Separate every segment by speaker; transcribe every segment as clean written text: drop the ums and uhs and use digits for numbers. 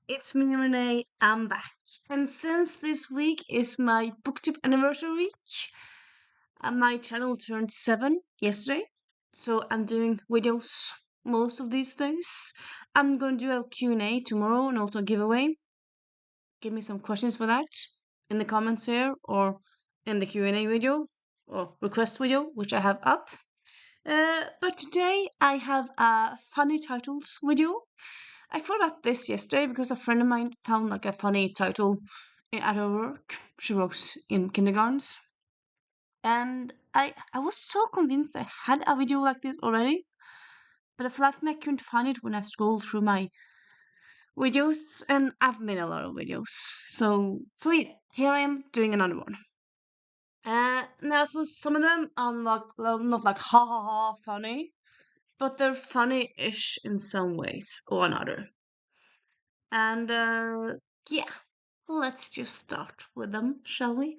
Speaker 1: It's me, Renee. I'm back. And since this week is my booktube anniversary week, my channel turned 7 yesterday. So I'm doing videos most of these days. I'm going to do a Q&A tomorrow and also a giveaway. Give me some questions for that in the comments here or in the Q&A video or request video, which I have up. But today I have a funny titles video. I thought about this yesterday because a friend of mine found like a funny title at her work. She works in kindergartens. And I was so convinced I had a video like this already, but I feel like I couldn't find it when I scrolled through my videos, and I've made a lot of videos. So yeah, here I am doing another one. Now I suppose some of them are not like ha ha ha funny, but they're funny-ish in some ways or another. And yeah, let's just start with them, shall we?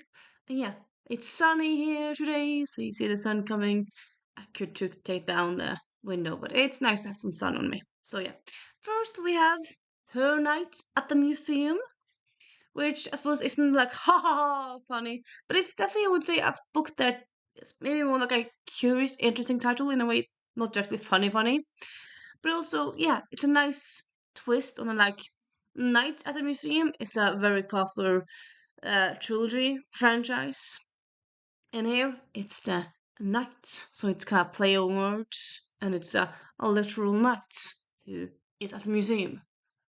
Speaker 1: Yeah, it's sunny here today, so you see the sun coming. I could take down the window, but it's nice to have some sun on me. So yeah, first we have Her Night at the Museum, which I suppose isn't like ha ha ha funny, but it's definitely, I would say, a book that is maybe more like a curious, interesting title in a way, not directly funny, but also yeah, it's a nice twist on a like Night at the Museum is a very popular trilogy franchise, and here it's the knight, so it's kind of play on words, and it's a literal knight who is at the museum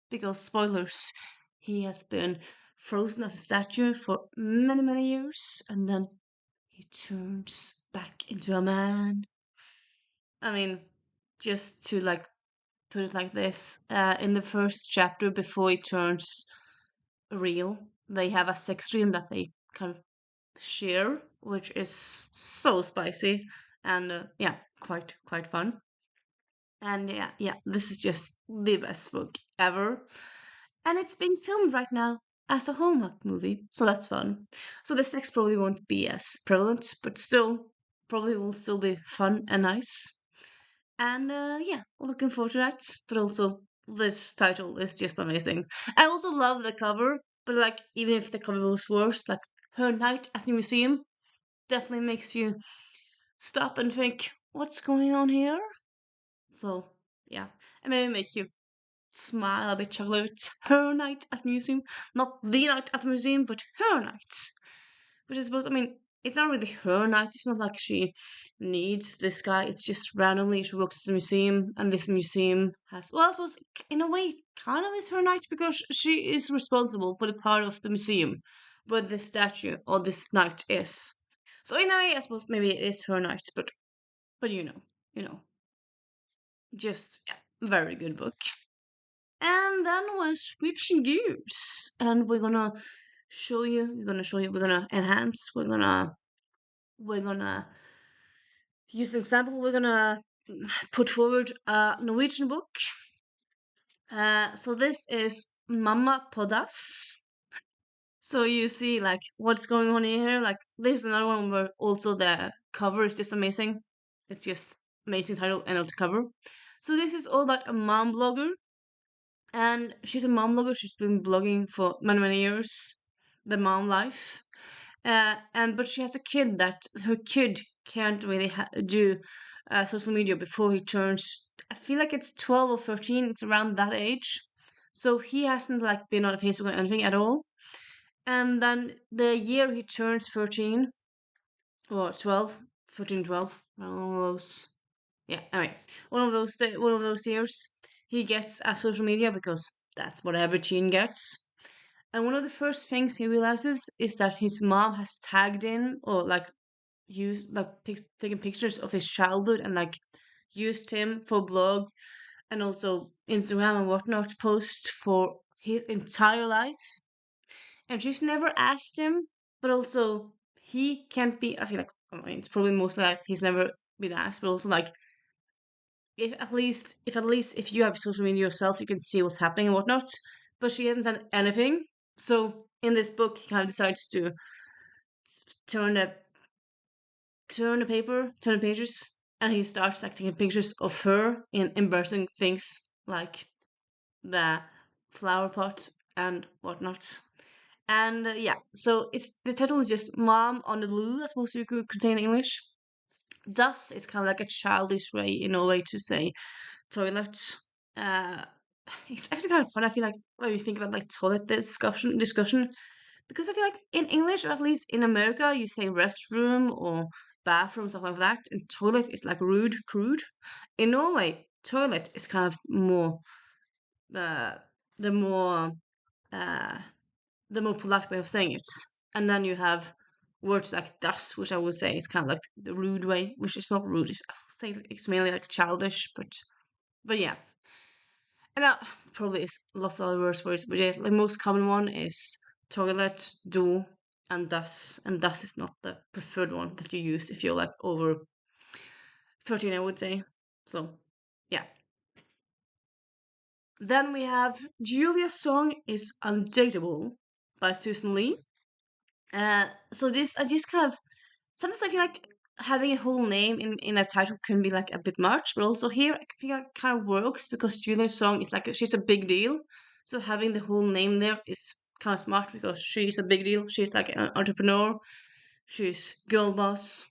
Speaker 1: because spoilers, he has been frozen as a statue for many years, and then he turns back into a man. I mean, just to like put it like this, in the first chapter before he turns real, they have a sex dream that they kind of share, which is so spicy and yeah, quite fun. And yeah, this is just the best book ever, and it's being filmed right now as a Hallmark movie, so that's fun. So the sex probably won't be as prevalent, but still, probably will still be fun and nice. And yeah, looking forward to that. But also, this title is just amazing. I also love the cover, but like, even if the cover was worse, like Her Night at the Museum definitely makes you stop and think, what's going on here? So, yeah, and maybe make you smile a bit, chuckle. It's Her Night at the Museum, not the night at the museum, but her night. Which I suppose, I mean, it's not really her night. It's not like she needs this guy. It's just randomly she works at the museum, and this museum has, well, I suppose, in a way, kind of is her night because she is responsible for the part of the museum where the statue or this night is. So in a way, I suppose maybe it is her night, but you know, just yeah, very good book. And then we're switching gears, and we're gonna enhance, we're gonna use an example. We're gonna put forward a Norwegian book. So this is Mamma Podas. So you see, like, what's going on here. Like, this is another one where also the cover is just amazing. It's just amazing title and not cover. So this is all about a mom blogger, and she's a mom blogger. She's been blogging for many years, the mom life. And but she has a kid that her kid can't really do social media before he turns. I feel like it's 12 or 13. It's around that age, so he hasn't like been on Facebook or anything at all. And then the year he turns 13 or 12, 14, 12, one of those. Yeah, anyway, one of those years, he gets a social media because that's what every teen gets. And one of the first things he realizes is that his mom has tagged in or like used like taken pictures of his childhood and like used him for blog and also Instagram and whatnot post for his entire life. And she's never asked him, but also he can't be. I feel like, I mean, it's probably mostly like he's never been asked, but also like if if you have social media yourself, you can see what's happening and whatnot. But she hasn't done anything. So in this book, he kind of decides to turn turn the pages, and he starts like taking pictures of her in embarrassing things like the flower pot and whatnot. And yeah, so it's the title is just "Mom on the Loo." I suppose you could say in English. "Das" is kind of like a childish way, in a way, to say toilet. Uh, it's actually kind of fun. I feel like when you think about like toilet discussion, because I feel like in English, or at least in America, you say restroom or bathroom, stuff like that, and toilet is like rude, crude. In Norway, toilet is kind of more uh, the more uh, the more polite way of saying it. And then you have words like das, which I would say is kind of like the rude way, which is not rude. I would say it's mainly like childish, but yeah. And that probably is lots of other words for it, but yeah, the most common one is toilet, do, and das is not the preferred one that you use if you're like over 13, I would say. So, yeah. Then we have Julia's song is Undateable by Susan Lee. So this I just kind of sometimes I feel like having a whole name in a title can be like a bit much, but also here I feel like it kind of works because Julia's song is like she's a big deal. So having the whole name there is kind of smart because she's a big deal. She's like an entrepreneur. She's girl boss.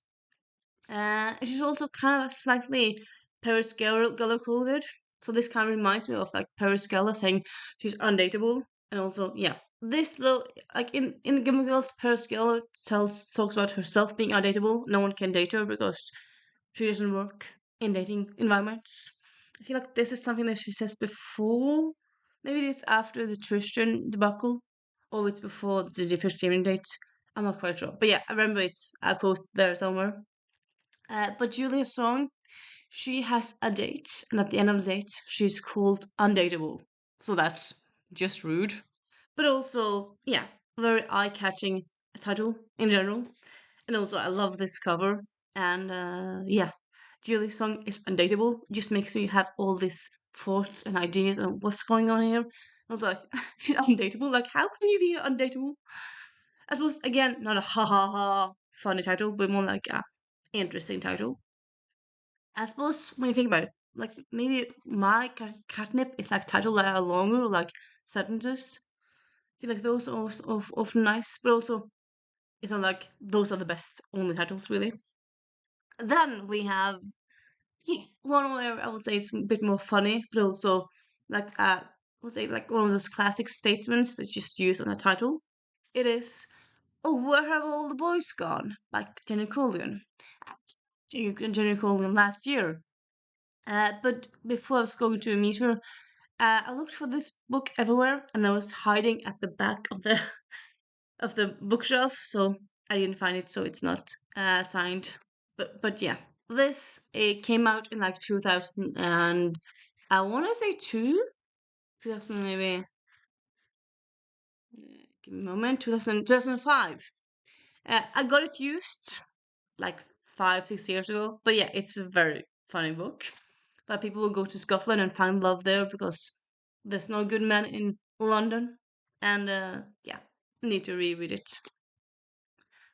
Speaker 1: She's also kind of slightly Paris Geller coded. So this kind of reminds me of like Paris Geller saying she's undateable. And also, yeah, this though, like in Gilmore Girls, Paris Geller talks about herself being undateable. No one can date her because she doesn't work in dating environments. I feel like this is something that she says before. Maybe it's after the Tristan debacle, or it's before the first gaming date. I'm not quite sure. But yeah, I remember it's a quote there somewhere. But Julia Song, she has a date, and at the end of the date, she's called undateable. So that's just rude. But also, yeah, very eye catching title in general. And also, I love this cover. And yeah, Julia's song is undateable. Just makes me have all these thoughts and ideas on what's going on here. I was like, undateable? Like, how can you be undateable? I suppose, again, not a ha ha ha funny title, but more like a interesting title. I suppose when you think about it, like maybe my catnip is like title that are longer, like sentences. I feel like those are often nice, but also it's not like those are the best only titles really. Then we have yeah, one where I would say it's a bit more funny, but also like I would say like one of those classic statements that's just used on a title. It is "Oh, where have all the boys gone?" by Jenny Collion. Jenny Collion last year. But before I was going to meet her, I looked for this book everywhere, and I was hiding at the back of the of the bookshelf, so I didn't find it. So it's not signed. But yeah, this it came out in like 2000 and I want to say 2000 maybe. Give me a moment. 2005. I got it used like 5 6 years ago. But yeah, it's a very funny book. That people will go to Scotland and find love there because there's no good men in London. And yeah, need to reread it.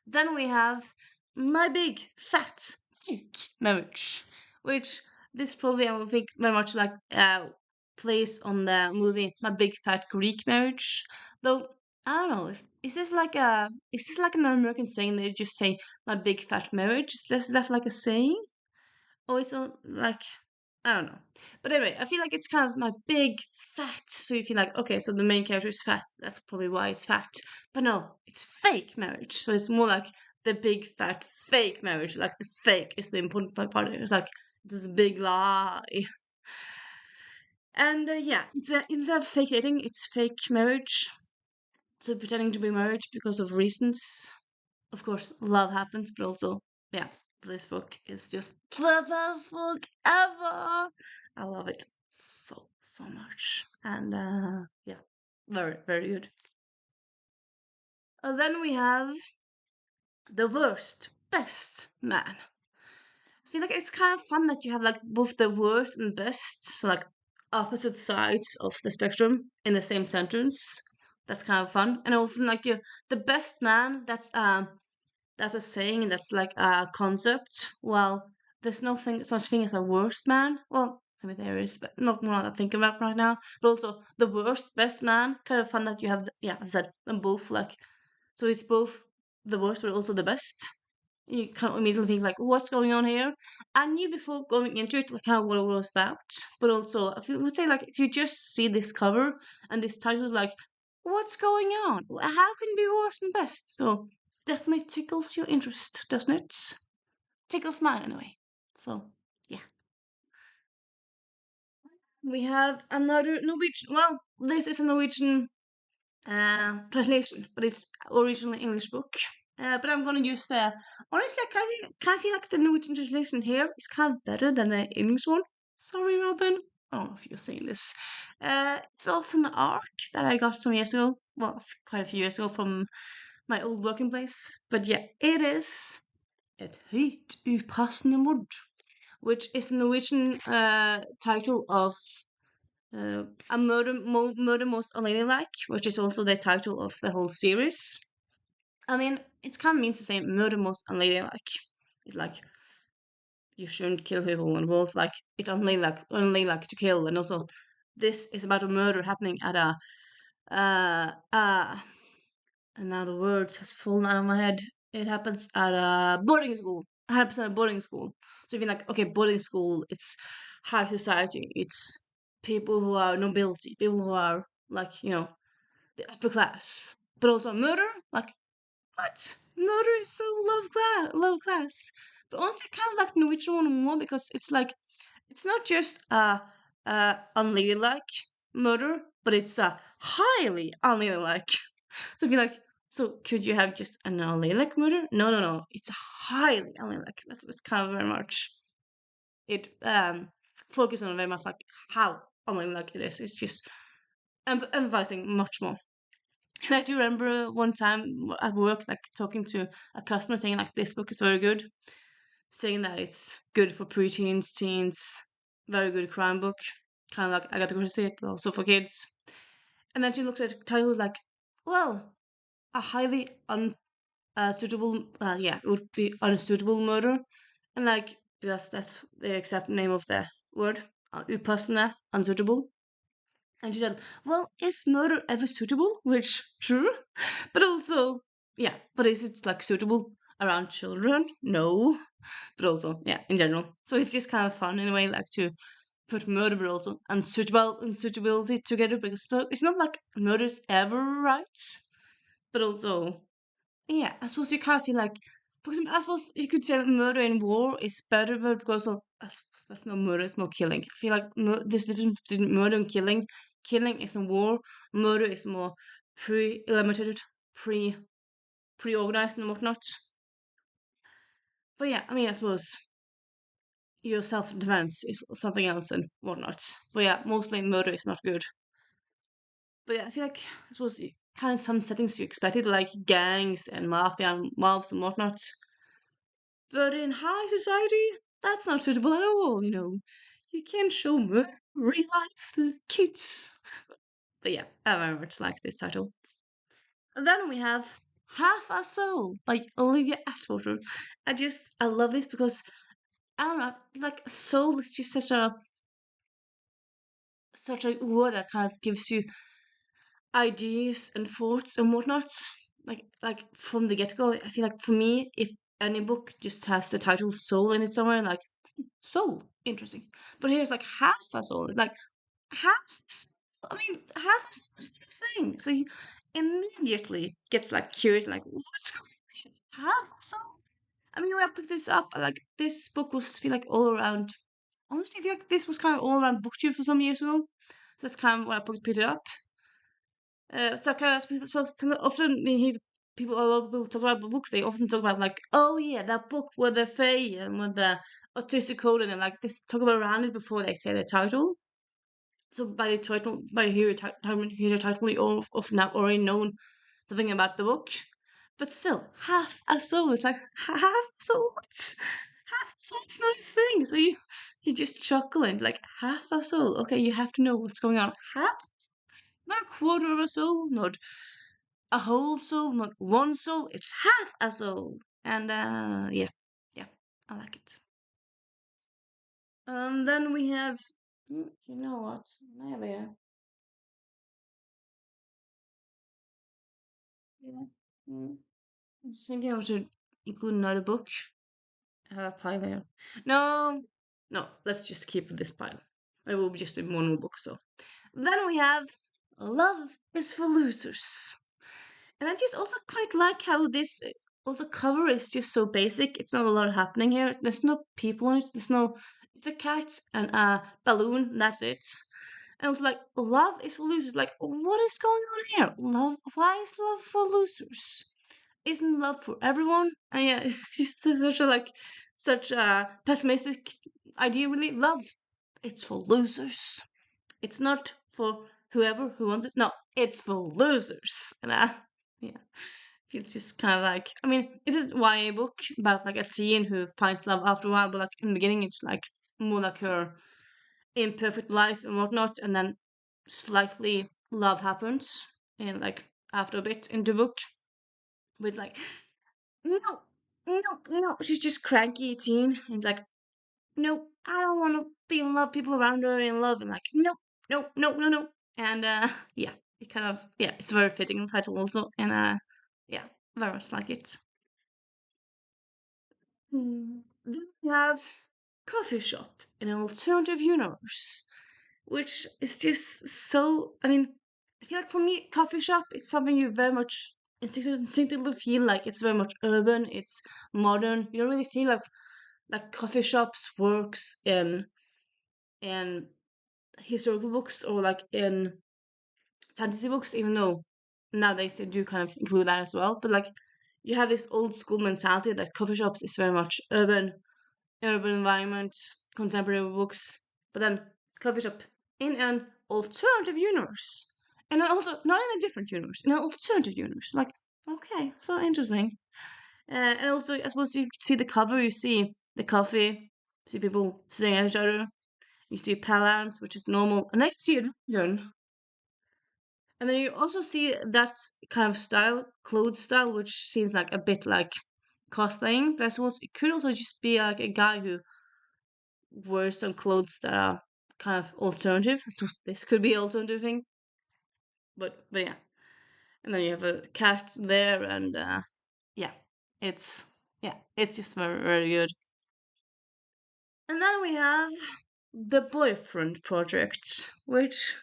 Speaker 1: Then we have My Big Fat Greek Marriage, which this probably I would think very much like plays on the movie My Big Fat Greek Marriage. Though I don't know if is this like an American saying they just say My Big Fat Marriage? Is that like a saying? Or is it like I don't know. But anyway, I feel like it's kind of my big fat. So you feel like, okay, so the main character is fat. That's probably why it's fat. But no, it's fake marriage. So it's more like the big fat fake marriage. Like the fake is the important part of it. It's like this big lie. And yeah, instead of fake dating, it's fake marriage. So pretending to be married because of reasons. Of course, love happens, but also, yeah, this book is just the best book ever. I love it so much, and yeah, very good. And then we have the worst, best man. I feel like it's kind of fun that you have like both the worst and best, so like opposite sides of the spectrum in the same sentence. That's kind of fun, and often like you, the best man. That's a saying, that's like a concept. Well, there's no thing, such thing as a worst man. Well, I mean, there is, but not one I'm thinking about right now. But also, the worst, best man. Kind of fun that you have, yeah, I said them both. Like, so it's both the worst, but also the best. You can't immediately think like, what's going on here? I knew before going into it like how what it was about, but also if you would say like if you just see this cover and this title is like, what's going on? How can it be worse than best? So definitely tickles your interest, doesn't it? Tickles mine anyway. So yeah, we have another Norwegian. Well, this is a Norwegian translation, but it's originally English book. But I'm gonna use the honestly, kind of feel like the Norwegian translation here is kind of better than the English one. Sorry, Robin. I don't know if you're saying this. It's also an arc that I got some years ago. Well, quite a few years ago from my old working place. But yeah, it is Et høyt upassende mord, which is the Norwegian title of a murder most unladylike, which is also the title of the whole series. I mean, it kind of means the same. Murder most unladylike. It's like you shouldn't kill people, and both like it's unladylike to kill, and also this is about a murder happening at a and now the words has fallen out of my head. It happens at a boarding school. It happens at a boarding school. So if you're like, okay, boarding school, it's high society. It's people who are nobility, people who are like, the upper class. But also murder, like what? Murder is so low class. But honestly, I kind of like the Norwegian one more because it's like it's not just a unladylike murder, but it's a highly unladylike. So if you're like, so could you have just an unladylike murder? No, no, no. It's a highly unladylike. It's kind of very much it focuses on very much like how unladylike it is. It's just emphasizing much more. And I do remember one time at work, like talking to a customer saying like this book is very good, saying that it's good for preteens, teens, very good crime book. Kind of like Agatha Christie, but also for kids. And then she looked at the title was like, well, a highly unsuitable, yeah, it would be unsuitable murder, and like because that's the exact name of the word, upassende, unsuitable. And she said, well, is murder ever suitable? Which, true. But also, yeah, but is it like suitable around children? No. But also, yeah, in general. So it's just kind of fun in a way, like to put murder but also unsuitability together because so it's not like murder's ever right, but also, yeah, I suppose you kind of feel like, for example, I suppose you could say that murder in war is better, but because of, I suppose that's not murder, it's more killing. I feel like there's difference between murder and killing. Killing is in war, murder is more pre-limited, pre pre-organized and whatnot. But yeah, I mean, I suppose your self-defense is something else and whatnot. But yeah, mostly murder is not good. But yeah, I feel like I suppose kind of some settings you expected, like gangs and mafia and mobs and whatnot. But in high society, that's not suitable at all, you know. You can't show real life to kids. But yeah, I very much like this title. And then we have Half a Soul by Olivia Atwater. I love this because I don't know, like soul is just such a word that kind of gives you ideas and thoughts and whatnot. Like from the get go, I feel like for me, if any book just has the title soul in it somewhere, like soul, interesting. But here's like half a soul. It's like half. I mean, half a soul is a thing. So you immediately gets like curious, like what's going on? Half a soul. I mean, when I picked this up, like this book was feel like all around. Honestly, I feel like this was kind of all around booktube for some years ago. So that's kind of when I picked it up. So kind of supposed to often when people a lot of people talk about the book, they often talk about like, oh yeah, that book with the Fae and with the autistic code and like this talk about around it before they say the title. So by the title, by hear the title, you often have already known something about the book. But still, half a soul is like half a soul. What? Half a soul is not a thing. So you just chuckle and like half a soul. Okay, you have to know what's going on. Half, not a quarter of a soul, not a whole soul, not one soul. It's half a soul. And yeah, I like it. Then we have You know what? Maybe. Yeah. Mm. I was thinking I should include another book. I have a pile there. No, no, let's just keep this pile. It will just be one more book, so. Then we have Love is for Losers. And I just also quite like how this also cover is just so basic. It's not a lot happening here. There's no people on it. There's no. It's a cat and a balloon. And that's it. And I was like, love is for losers. Like, what is going on here? Love. Why is love for losers? Isn't love for everyone? And yeah, it's just such a like such a pessimistic idea. Really, love. It's for losers. It's not for whoever who wants it. No, it's for losers. And yeah, it's just kind of like I mean, it is a YA book about like a teen who finds love after a while, but like in the beginning, it's like more like her imperfect life and whatnot, and then slightly love happens, and like after a bit in the book, but it's like no, no, no. She's just cranky teen, and it's like nope, I don't want to be in love. People around her are in love, and like, nope, nope, nope, no, no. And yeah, it kind of yeah, it's very fitting in the title also, and yeah, very much like it. Then we have coffee shop in an alternative universe, which is just so. I mean, I feel like for me, coffee shop is something you very much instinctively feel like it's very much urban, it's modern. You don't really feel like coffee shops works in historical books or like in fantasy books, even though nowadays they do kind of include that as well. But like you have this old school mentality that coffee shops is very much urban environment, contemporary books, but then coffee shop in an alternative universe. And then also not in a different universe, in an alternative universe. Like, okay, so interesting. And also I suppose you see the cover, you see the coffee, see people sitting at each other, you see Palance, which is normal, and then you see a dragon. And then you also see that kind of style, clothes style, which seems like a bit like cosplaying, but I suppose it could also just be like a guy who wears some clothes that are kind of alternative. I suppose this could be alternative thing, but yeah. And then you have a cat there, and yeah, it's yeah, it's just very very good. And then we have the boyfriend project, which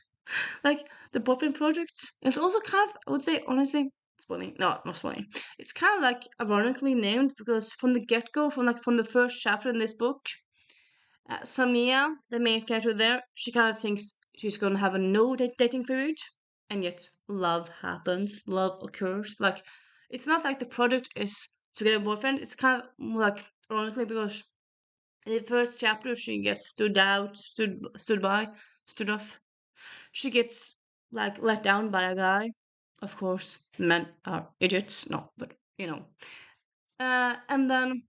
Speaker 1: like the boyfriend project is also kind of I would say honestly spoiling. No, not spoiling. It's kind of like ironically named because from the get go, from the first chapter in this book, Samia, the main character there, she kind of thinks she's gonna have a no dating period, and yet love happens, love occurs. Like it's not like the project is to get a boyfriend. It's kind of more like ironically because in the first chapter she gets stood off. She gets like let down by a guy. Of course, men are idiots. No, but you know. And then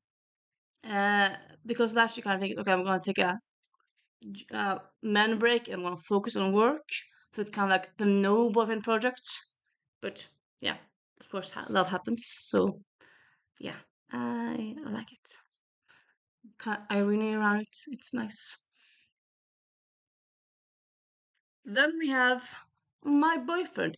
Speaker 1: uh, because of that, she kind of thinks, okay, I'm gonna take a man break and I'm gonna focus on work. So it's kind of like the no boyfriend project. But yeah, of course, love happens. So yeah, I like it. Kind of irony around it. It's nice. Then we have my boyfriend.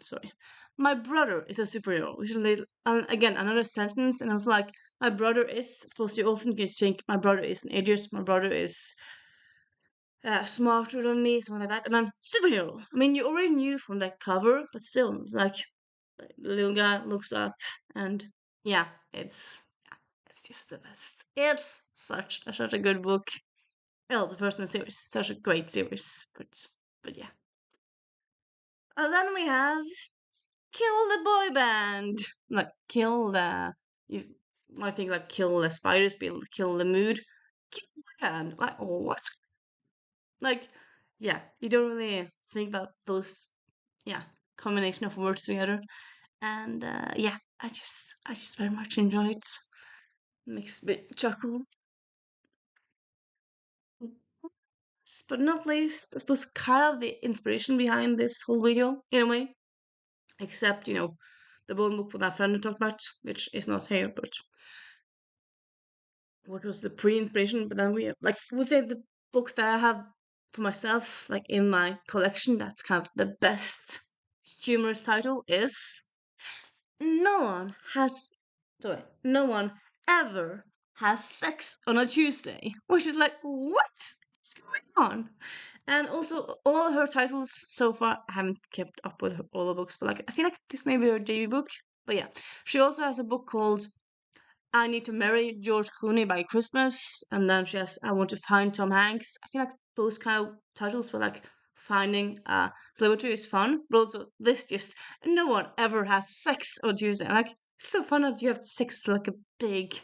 Speaker 1: Sorry, my brother is a superhero. Which is again another sentence, and I was like, my brother is supposed to often you think my brother is an idiot. My brother is smarter than me, something like that. And then superhero. I mean, you already knew from that cover, but still, it's like the little guy looks up, and yeah, it's just the best. It's such a good book. Well, the first in the series, such a great series, but yeah. And then we have Kill the Boy Band. Like, kill the. You might think, like, kill the spiders, be able to kill the mood. Kill the boy band. Like, oh, what? Like, yeah, you don't really think about those, yeah, combination of words together. And yeah, I just very much enjoy it. Makes me chuckle. Last but not least, I suppose kind of the inspiration behind this whole video, in a way. Except, you know, the bone book with that friend I talked about, which is not here, but what was the pre-inspiration? But then we like I would say the book that I have for myself, like in my collection, that's kind of the best humorous title is No one has, sorry, no one ever has sex on a Tuesday, which is like, what's going on? And also, all her titles so far, I haven't kept up with all the books, but like, I feel like this may be her debut book. But yeah, she also has a book called I Need to Marry George Clooney by Christmas, and then she has I Want to Find Tom Hanks. I feel like those kind of titles were like finding celebrity is fun, but also this just no one ever has sex on Tuesday. Like it's so fun that you have sex like a big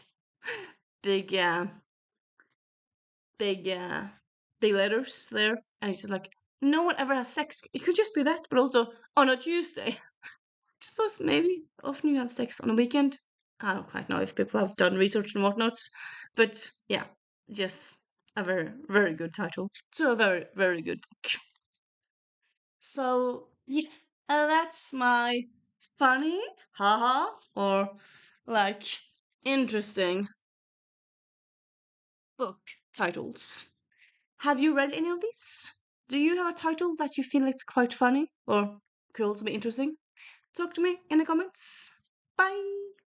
Speaker 1: big big letters there, and it's just like no one ever has sex. It could just be that, but also on a Tuesday. I suppose maybe often you have sex on a weekend. I don't quite know if people have done research and whatnots, but yeah, just a very, very good title to a very, very good book. So yeah, that's my funny, haha, or like interesting book titles. Have you read any of these? Do you have a title that you feel it's quite funny or could also be interesting? Talk to me in the comments. Bye!